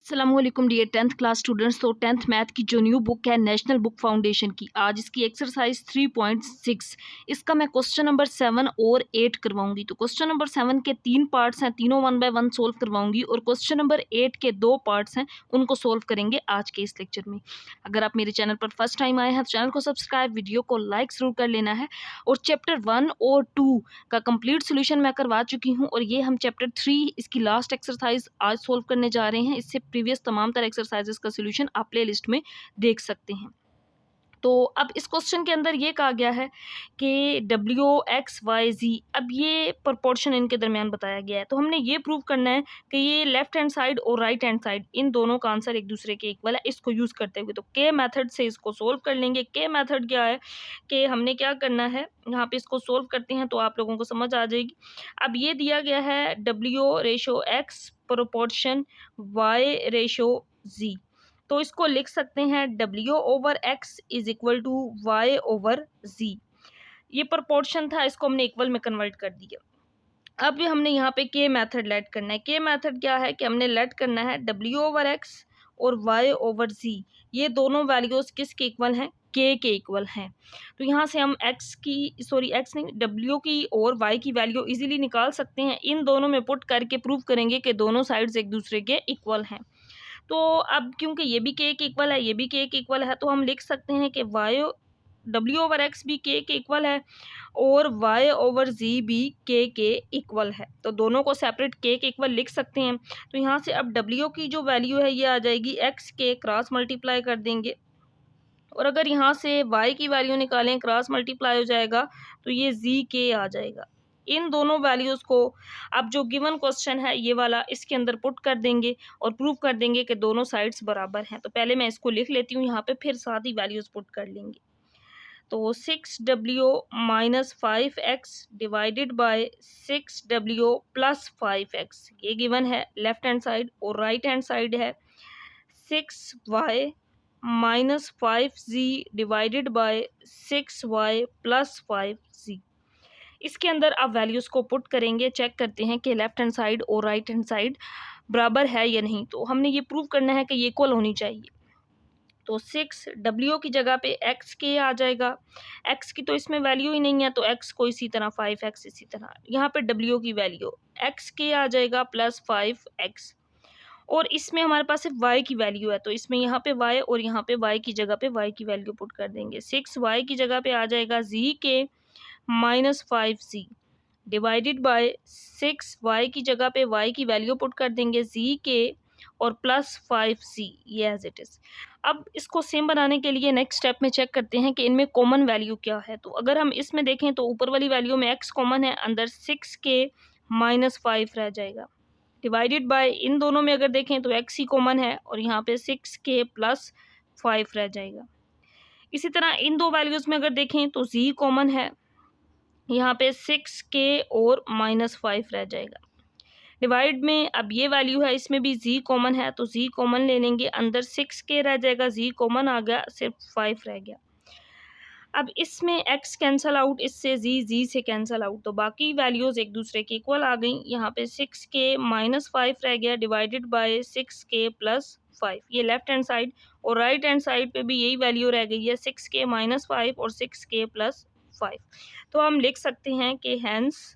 अस्सलामुअलैकुम dear 10th class students. तो 10th math की जो न्यू बुक है नेशनल बुक फाउंडेशन की, आज इसकी एक्सरसाइज 3.6 इसका मैं क्वेश्चन नंबर 7 और 8 करवाऊंगी। तो क्वेश्चन नंबर 7 के 3 पार्ट्स हैं, तीनों 1 बाय 1 सोल्व करवाऊंगी और क्वेश्चन नंबर 8 के 2 पार्ट्स हैं, उनको सोल्व करेंगे आज के इस लेक्चर में। अगर आप मेरे चैनल पर फर्स्ट टाइम आए हैं तो चैनल को सब्सक्राइब, वीडियो को लाइक जरूर कर लेना है। और चैप्टर 1 और 2 का कंप्लीट सोल्यूशन मैं करवा चुकी हूँ और ये हम चैप्टर 3 इसकी लास्ट एक्सरसाइज आज सोल्व करने जा रहे हैं। इससे प्रीवियस तमाम तरह एक्सरसाइजेस का सोल्यूशन आप प्ले लिस्ट में देख सकते हैं। तो अब इस क्वेश्चन के अंदर ये कहा गया है कि डब्ल्यू एक्स वाई जी, अब ये प्रोपोर्शन इनके दरमियान बताया गया है। तो हमने ये प्रूव करना है कि ये लेफ्ट हैंड साइड और राइट हैंड साइड इन दोनों का आंसर एक दूसरे के इक्वल है, इसको यूज़ करते हुए। तो के मेथड से इसको सोल्व कर लेंगे। के मेथड क्या है कि हमने क्या करना है, यहाँ पे इसको सोल्व करते हैं तो आप लोगों को समझ आ जाएगी। अब ये दिया गया है W ratio x proportion y ratio z, तो इसको लिख सकते हैं W over x is equal to y over z. ये प्रोपोर्शन था, इसको हमने इक्वल में कन्वर्ट कर दिया। अब हमने यहाँ पे के मेथड लेट करना है। के मेथड क्या है कि हमने लेट करना है W ओवर एक्स और y ओवर जी, ये दोनों वैल्यूज किसके इक्वल हैं, के इक्वल हैं। तो यहाँ से हम x नहीं w की और y की वैल्यू इजीली निकाल सकते हैं। इन दोनों में पुट करके प्रूव करेंगे कि दोनों साइड्स एक दूसरे के इक्वल हैं। तो अब क्योंकि ये भी के इक्वल है, ये भी के इक्वल है, तो हम लिख सकते हैं कि डब्ल्यू ओवर एक्स भी के इक्वल है और y ओवर जी भी के इक्वल है। तो दोनों को सेपरेट के इक्वल लिख सकते हैं। तो यहाँ से अब w की जो वैल्यू है ये आ जाएगी x के क्रॉस मल्टीप्लाई कर देंगे, और अगर यहाँ से y की वैल्यू निकालें क्रॉस मल्टीप्लाई हो जाएगा तो ये जी के आ जाएगा। इन दोनों वैल्यूज़ को अब जो गिवन क्वेश्चन है ये वाला इसके अंदर पुट कर देंगे और प्रूव कर देंगे कि दोनों साइड्स बराबर हैं। तो पहले मैं इसको लिख लेती हूँ यहाँ पे, फिर साथ ही वैल्यूज़ पुट कर लेंगे। तो 6w minus 5x divided by 6w plus 5x, ये गिवन है लेफ्ट हैंड साइड, और राइट हैंड साइड है 6y minus 5z divided by 6y plus 5z। इसके अंदर आप वैल्यूज़ को पुट करेंगे, चेक करते हैं कि लेफ्ट हैंड साइड और राइट हैंड साइड बराबर है या नहीं। तो हमने ये प्रूव करना है कि ये इक्वल होनी चाहिए। तो 6w की जगह पे x के आ जाएगा, x की तो इसमें वैल्यू ही नहीं है तो x को इसी तरह 5x, इसी तरह यहाँ पे w की वैल्यू x के आ जाएगा प्लस 5x, और इसमें हमारे पास सिर्फ y की वैल्यू है तो इसमें यहाँ पे y और यहाँ पे y की जगह पे y की वैल्यू पुट कर देंगे। 6y की जगह पे आ जाएगा z के minus 5z divided by 6y की जगह पे y की वैल्यू पुट कर देंगे z के और प्लस 5c, ये एज इट इज़। अब इसको सेम बनाने के लिए नेक्स्ट स्टेप में चेक करते हैं कि इनमें कॉमन वैल्यू क्या है। तो अगर हम इसमें देखें तो ऊपर वाली वैल्यू में x कॉमन है, अंदर 6 के माइनस 5 रह जाएगा, डिवाइडेड बाय इन दोनों में अगर देखें तो x ही कॉमन है और यहाँ पे 6 के प्लस 5 रह जाएगा। इसी तरह इन दो वैल्यूज़ में अगर देखें तो z कॉमन है, यहाँ पे 6 के और माइनस 5 रह जाएगा। डिवाइड में अब ये वैल्यू है, इसमें भी z कॉमन है तो z कॉमन ले लेंगे, अंदर 6 के रह जाएगा, z कॉमन आ गया, सिर्फ 5 रह गया। अब इसमें x कैंसल आउट, इससे z से कैंसल आउट, तो बाकी वैल्यूज़ एक दूसरे के इक्वल आ गई। यहाँ पे 6 के माइनस 5 रह गया डिवाइडेड बाय 6 के प्लस 5, ये लेफ्ट हैंड साइड, और राइट हैंड साइड पे भी यही वैल्यू रह गई है 6 के माइनस 5 और 6 के प्लस 5। तो हम लिख सकते हैं कि hence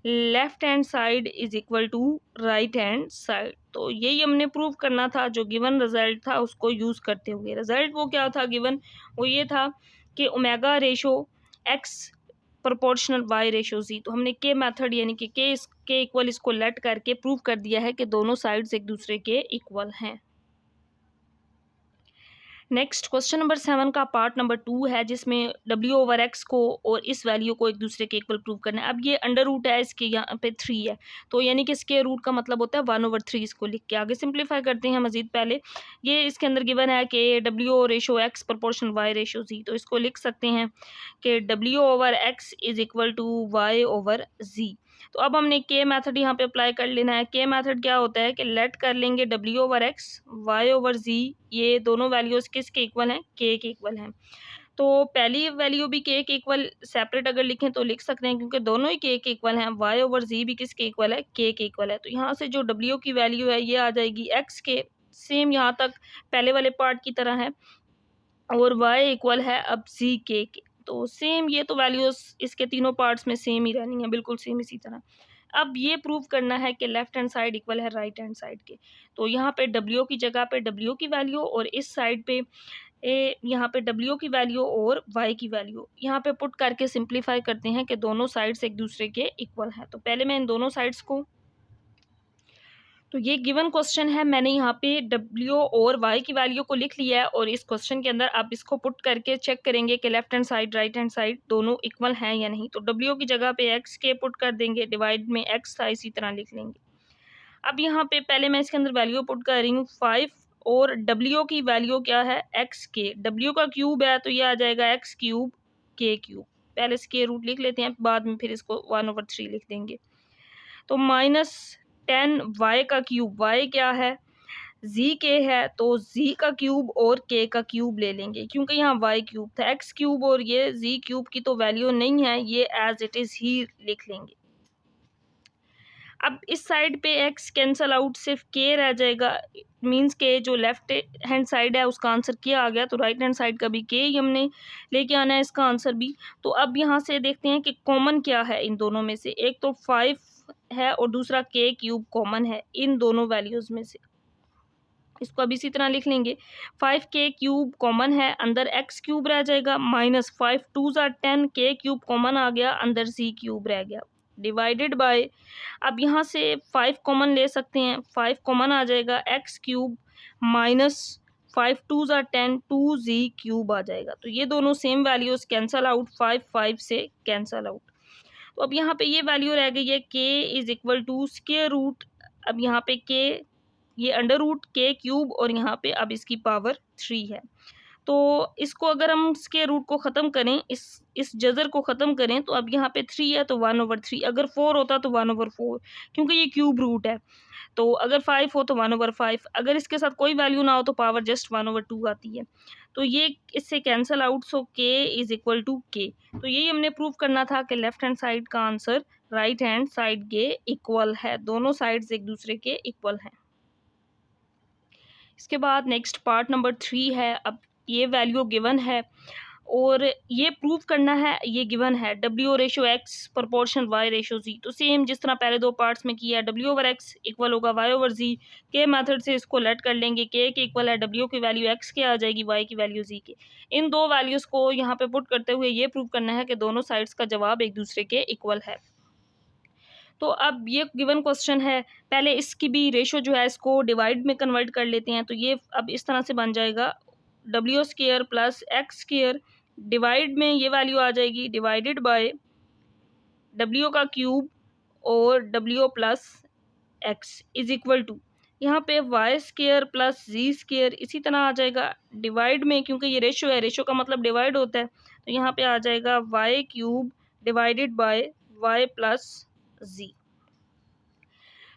left hand side is equal to right hand side. तो यही हमने प्रूव करना था, जो गिवन रिजल्ट था उसको यूज़ करते हुए। रिजल्ट वो क्या था गिवन, वो ये था कि omega ratio x proportional y ratio z. तो हमने के मेथड यानी कि के इक्वल इसको लेट करके प्रूव कर दिया है कि दोनों साइड्स एक दूसरे के इक्वल हैं। नेक्स्ट क्वेश्चन नंबर 7 का पार्ट नंबर 2 है, जिसमें w ओवर एक्स को और इस वैल्यू को एक दूसरे के इक्वल प्रूव करना है। अब ये अंडर रूट है, इसके यहाँ पे 3 है, तो यानी कि स्क्वायर रूट का मतलब होता है 1/3। इसको लिख के आगे सिंप्लीफाई करते हैं मजीद। पहले ये इसके अंदर गिवन है कि w ratio x proportion y ratio z, तो इसको लिख सकते हैं कि w over x is equal to y over z। तो अब हमने के मेथड यहाँ पे अप्लाई कर लेना है। के मेथड क्या होता है कि लेट कर लेंगे w over x, y over z, ये दोनों वैल्यूज़ किसके इक्वल हैं, के इक्वल हैं। तो पहली वैल्यू भी के के इक्वल सेपरेट अगर लिखें तो लिख सकते हैं, क्योंकि दोनों ही के इक्वल हैं। वाई ओवर जी भी किसके इक्वल है, के इक्वल है। तो यहाँ से जो डब्ल्यू की वैल्यू है ये आ जाएगी एक्स के, सेम यहाँ तक पहले वाले पार्ट की तरह है, और वाई इक्वल है अब जी के। तो सेम ये तो वैल्यूज इसके तीनों पार्ट्स में सेम ही रहनी है, बिल्कुल सेम इसी तरह। अब ये प्रूव करना है कि लेफ्ट हैंड साइड इक्वल है राइट हैंड साइड के। तो यहाँ पे डब्ल्यू की जगह पे डब्ल्यू की वैल्यू, और इस साइड पे यहाँ पे डब्ल्यू की वैल्यू और वाई की वैल्यू यहाँ पे पुट करके सिंप्लीफाई करते हैं कि दोनों साइड्स एक दूसरे के इक्वल हैं। तो पहले मैं इन दोनों साइड्स को, तो ये गिवन क्वेश्चन है, मैंने यहाँ पे डब्ल्यू और वाई की वैल्यू को लिख लिया है, और इस क्वेश्चन के अंदर आप इसको पुट करके चेक करेंगे कि left hand side right hand side दोनों इक्वल हैं या नहीं। तो डब्ल्यू की जगह पे एक्स के पुट कर देंगे, डिवाइड में एक्स था इसी तरह लिख लेंगे। अब यहाँ पे पहले मैं इसके अंदर वैल्यू पुट कर रही हूँ 5, और डब्ल्यू की वैल्यू क्या है, एक्स के। डब्ल्यू का क्यूब है तो ये आ जाएगा एक्स क्यूब के क्यूब। पहले स्क्वायर रूट लिख लेते हैं, बाद में फिर इसको 1/3 लिख देंगे। तो -10 वाई का क्यूब, वाई क्या है, जी के है, तो जी का क्यूब और के का क्यूब ले लेंगे, क्योंकि यहाँ वाई क्यूब था। एक्स क्यूब और ये जी क्यूब की तो वैल्यू नहीं है, ये एज इट इज़ ही लिख लेंगे। अब इस साइड पे x कैंसल आउट, सिर्फ k रह जाएगा, मींस के जो लेफ्ट हैंड साइड है उसका आंसर k आ गया, तो राइट हैंड साइड का भी k ही हमने लेके आना है, इसका आंसर भी। तो अब यहाँ से देखते हैं कि कॉमन क्या है इन दोनों में से। एक तो 5 है और दूसरा k क्यूब कॉमन है इन दोनों वैल्यूज़ में से, इसको अब इसी तरह लिख लेंगे। 5k क्यूब कॉमन है, अंदर x क्यूब रह जाएगा, -5 2 10, k क्यूब कॉमन आ गया, अंदर c क्यूब रह गया, डिवाइडेड बाय, अब यहाँ से 5 कॉमन ले सकते हैं, 5 कॉमन आ जाएगा, x क्यूब -5 2 10, 2z क्यूब आ जाएगा। तो ये दोनों सेम वैल्यूज़ कैंसल आउट, 5 से कैंसल आउट। तो अब यहाँ पे ये वैल्यू रह गई है k is equal to square root, अब यहाँ पे k ये अंडर रूट के क्यूब, और यहाँ पे अब इसकी पावर 3 है। तो इसको अगर हम स्क्वायर रूट को ख़त्म करें, इस जज़र को ख़त्म करें, तो अब यहाँ पे 3 है तो 1/3, अगर 4 होता तो 1/4, क्योंकि ये क्यूब रूट है। तो अगर 5 हो तो 1/5, अगर इसके साथ कोई वैल्यू ना हो तो पावर जस्ट 1/2 आती है। तो ये इससे cancel out, so k is equal to k। तो यही हमने प्रूव करना था कि लेफ्ट हैंड साइड का आंसर राइट हैंड साइड के इक्वल है, दोनों साइड्स एक दूसरे के इक्वल हैं। इसके बाद नेक्स्ट पार्ट नंबर 3 है। अब ये वैल्यू गिवन है और ये प्रूव करना है, ये गिवन है W ratio x proportion y ratio z। तो सेम जिस तरह पहले दो पार्ट्स में किया है, W ओवर x इक्वल होगा y ओवर z के मेथड से इसको लेट कर लेंगे। k के इक्वल है W की वैल्यू x के आ जाएगी, y की वैल्यू z के। इन दो वैल्यूज़ को यहाँ पे पुट करते हुए ये प्रूव करना है कि दोनों साइड्स का जवाब एक दूसरे के इक्वल है। तो अब ये गिवन क्वेश्चन है, पहले इसकी भी रेशो जो है इसको डिवाइड में कन्वर्ट कर लेते हैं। तो ये अब इस तरह से बन जाएगा डब्ल्यू square plus x square, divide में ये वैल्यू आ जाएगी, डिवाइडेड बाय डब्ल्यू का क्यूब और डब्ल्यू plus x is equal to, यहाँ पे y square plus z square इसी तरह आ जाएगा, डिवाइड में, क्योंकि ये रेशो है, रेशो का मतलब डिवाइड होता है, तो यहाँ पे आ जाएगा y cube divided by y plus z.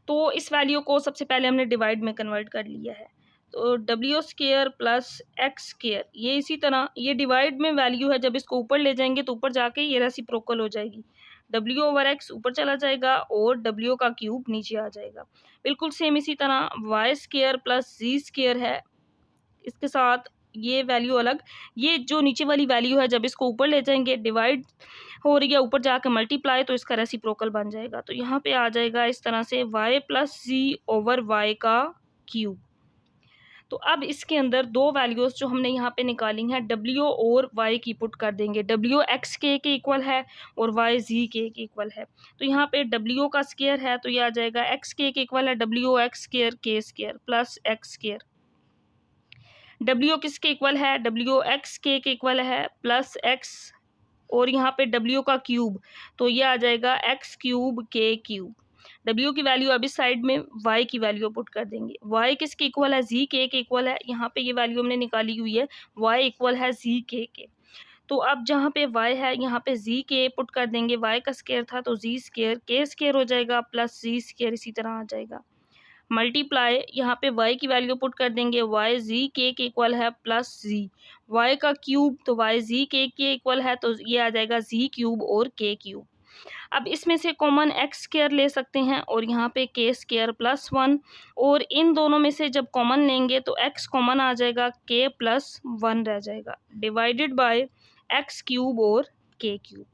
तो इस वैल्यू को सबसे पहले हमने डिवाइड में कन्वर्ट कर लिया है। तो W square plus x square, ये इसी तरह ये डिवाइड में वैल्यू है, जब इसको ऊपर ले जाएंगे तो ऊपर जाके ये रेसिप्रोकल हो जाएगी, डब्ल्यू ओवर एक्स ऊपर चला जाएगा और डब्ल्यू का क्यूब नीचे आ जाएगा। बिल्कुल सेम इसी तरह Y square plus z square है, इसके साथ ये वैल्यू अलग, ये जो नीचे वाली वैल्यू है जब इसको ऊपर ले जाएंगे डिवाइड हो रही है, ऊपर जाकर मल्टीप्लाई, तो इसका रेसिप्रोकल बन जाएगा। तो यहाँ पे आ जाएगा इस तरह से वाई प्लस जी ओवर वाई का क्यूब। तो अब इसके अंदर दो वैल्यूज़ जो हमने यहाँ पे निकाली हैं डब्ल्यू और वाई की पुट कर देंगे। डब्ल्यू एक्स के इक्वल है और वाई जी के इक्वल है। तो यहाँ पे डब्ल्यू का स्क्वायर है तो ये आ जाएगा एक्स के इक्वल है डब्ल्यू एक्स स्क्वायर के square plus x square. W किसके इक्वल है, डब्ल्यू एक्स के इक्वल है प्लस एक्स, और यहाँ पे डब्ल्यू का क्यूब, तो ये आ जाएगा एक्स क्यूब के क्यूब। डब्ल्यू की वैल्यू अब इस साइड में वाई की वैल्यू पुट कर देंगे। वाई किसके इक्वल है, जी के इक्वल है, यहाँ पे ये वैल्यू हमने निकाली हुई है, वाई इक्वल है जी के। तो अब जहाँ पे वाई है यहाँ पे जी के पुट कर देंगे, वाई का स्क्वायर था तो जी स्क्वायर के स्क्वायर हो जाएगा प्लस जी स्क्वायर इसी तरह आ जाएगा। मल्टीप्लाई, यहाँ पे y की वैल्यू पुट कर देंगे, y z k के इक्वल है प्लस z, y का क्यूब तो y z k के इक्वल है, तो ये आ जाएगा z क्यूब और k क्यूब। अब इसमें से कॉमन एक्स स्क्वायर ले सकते हैं और यहाँ पे के स्क्वायर प्लस 1, और इन दोनों में से जब कॉमन लेंगे तो एक्स कॉमन आ जाएगा, के प्लस 1 रह जाएगा, डिवाइडेड बाय एक्स क्यूब और के क्यूब।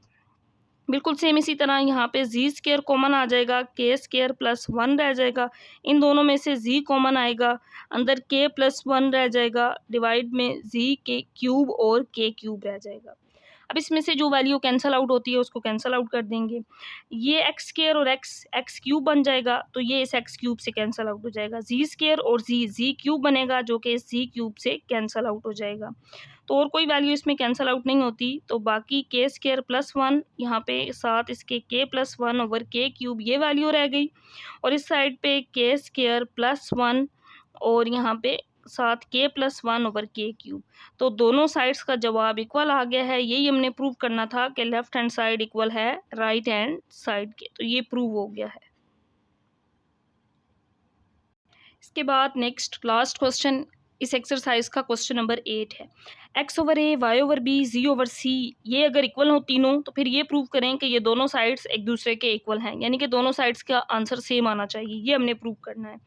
बिल्कुल सेम इसी तरह यहाँ पे जी स्क्वायर कॉमन आ जाएगा, के स्क्वायर प्लस 1 रह जाएगा, इन दोनों में से जी कॉमन आएगा, अंदर के प्लस 1 रह जाएगा, डिवाइड में जी के क्यूब और के क्यूब रह जाएगा। अब इसमें से जो वैल्यू कैंसल आउट होती है उसको कैंसल आउट कर देंगे, ये एक्स स्क्वायर और एक्स क्यूब बन जाएगा, तो ये इस एक्स क्यूब से कैंसल आउट हो जाएगा, जी स्क्वायर और जी क्यूब बनेगा जो कि इस जी क्यूब से कैंसल आउट हो जाएगा। तो और कोई वैल्यू इसमें कैंसल आउट नहीं होती, तो बाकी के स्क्वायर प्लस 1, यहाँ पे साथ इसके के प्लस 1 ओवर के क्यूब ये वैल्यू रह गई, और इस साइड पे के स्क्वायर प्लस 1 और यहाँ पे साथ के प्लस 1 ओवर के क्यूब। तो दोनों साइड्स का जवाब इक्वल आ गया है। यही हमने प्रूव करना था कि लेफ्ट हैंड साइड इक्वल है राइट हैंड साइड के, तो ये प्रूव हो गया है। इसके बाद नेक्स्ट लास्ट क्वेश्चन इस एक्सरसाइज का क्वेश्चन नंबर 8 है। एक्स ओवर ए, वाई ओवर बी, जी ओवर सी, ये अगर इक्वल हो तीनों तो फिर ये प्रूव करें कि ये दोनों साइड्स एक दूसरे के इक्वल हैं, यानी कि दोनों साइड्स का आंसर सेम आना चाहिए, ये हमने प्रूव करना है।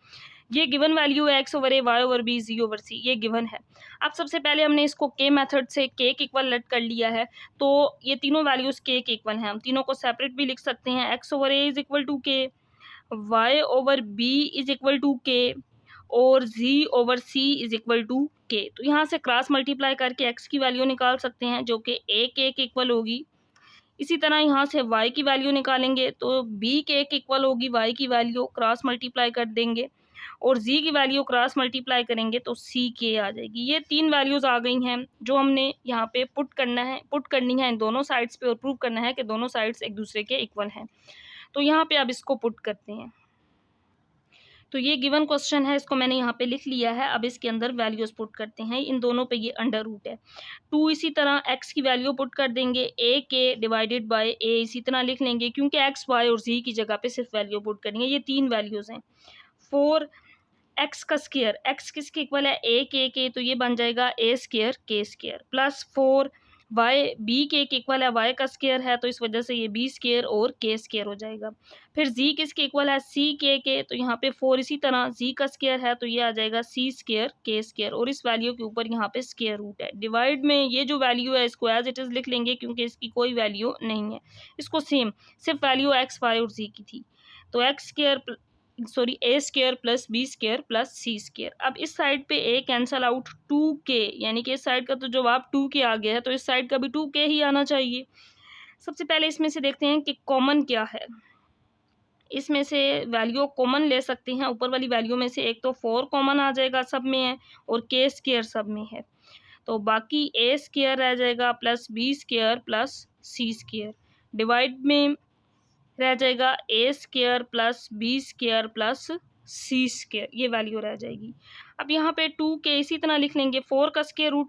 ये गिवन वैल्यू है एक्स ओवर ए, वाई ओवर बी, जी ओवर सी, ये गिवन है। अब सबसे पहले हमने इसको के मेथड से के इक्वल लेट कर लिया है, तो ये तीनों वैल्यूज के इक्वल हैं, हम तीनों को सेपरेट भी लिख सकते हैं। X over a is equal to k, y over b is equal to k और z over c is equal to k. तो यहाँ से क्रॉस मल्टीप्लाई करके एक्स की वैल्यू निकाल सकते हैं जो कि ए के इक्वल होगी। इसी तरह यहाँ से y की वैल्यू निकालेंगे तो b के इक्वल होगी, y की वैल्यू क्रॉस मल्टीप्लाई कर देंगे और z की वैल्यू क्रॉस मल्टीप्लाई करेंगे तो c के आ जाएगी। ये तीन वैल्यूज़ आ गई हैं जो हमने यहाँ पे पुट करनी है इन दोनों साइड्स पे और प्रूव करना है कि दोनों साइड्स एक दूसरे के इक्वल हैं। तो यहाँ पे अब इसको पुट करते हैं। तो ये गिवन क्वेश्चन है, इसको मैंने यहाँ पे लिख लिया है। अब इसके अंदर वैल्यूज पुट करते हैं, इन दोनों पे ये अंडर रूट है 2। इसी तरह x की वैल्यू पुट कर देंगे, a के डिवाइडेड बाय a इसी तरह लिख लेंगे क्योंकि x, y और z की जगह पे सिर्फ वैल्यू पुट करेंगे। ये तीन वैल्यूज हैं। 4 x का स्क्वायर, x किसके इक्वल है, a के, तो ये बन जाएगा a स्क्वायर के स्क्वायर प्लस 4 y b के इक्वल है, y का स्क्वायर है तो इस वजह से ये b स्क्वायर और k स्क्वायर हो जाएगा। फिर z किसके इक्वल है, c के, तो यहाँ पे 4 इसी तरह z का स्क्वायर है तो ये आ जाएगा c स्क्वायर k स्क्वायर और इस वैल्यू के ऊपर यहाँ पे स्क्वायर रूट है। डिवाइड में ये जो वैल्यू है इसको एज इट इज़ लिख लेंगे क्योंकि इसकी कोई वैल्यू नहीं है। इसको सेम सिर्फ वैल्यू x, y और z की थी, तो a square plus b square plus c square. अब इस साइड पे ए कैंसल आउट, 2k, यानी कि इस साइड का तो जवाब 2k आ गया है तो इस साइड का भी 2k ही आना चाहिए। सबसे पहले इसमें से देखते हैं कि कॉमन क्या है। इसमें से वैल्यू कॉमन ले सकते हैं, ऊपर वाली वैल्यू में से एक तो 4 कॉमन आ जाएगा, सब में है, और k स्क्वायर सब में है, तो बाकी ए स्क्वायर रह जाएगा plus b square plus c square, divide में रह जाएगा a square plus b square plus c square, ये वैल्यू रह जाएगी। अब यहाँ पे 2k इसी तरह लिख लेंगे, 4 का स्क्वायर रूट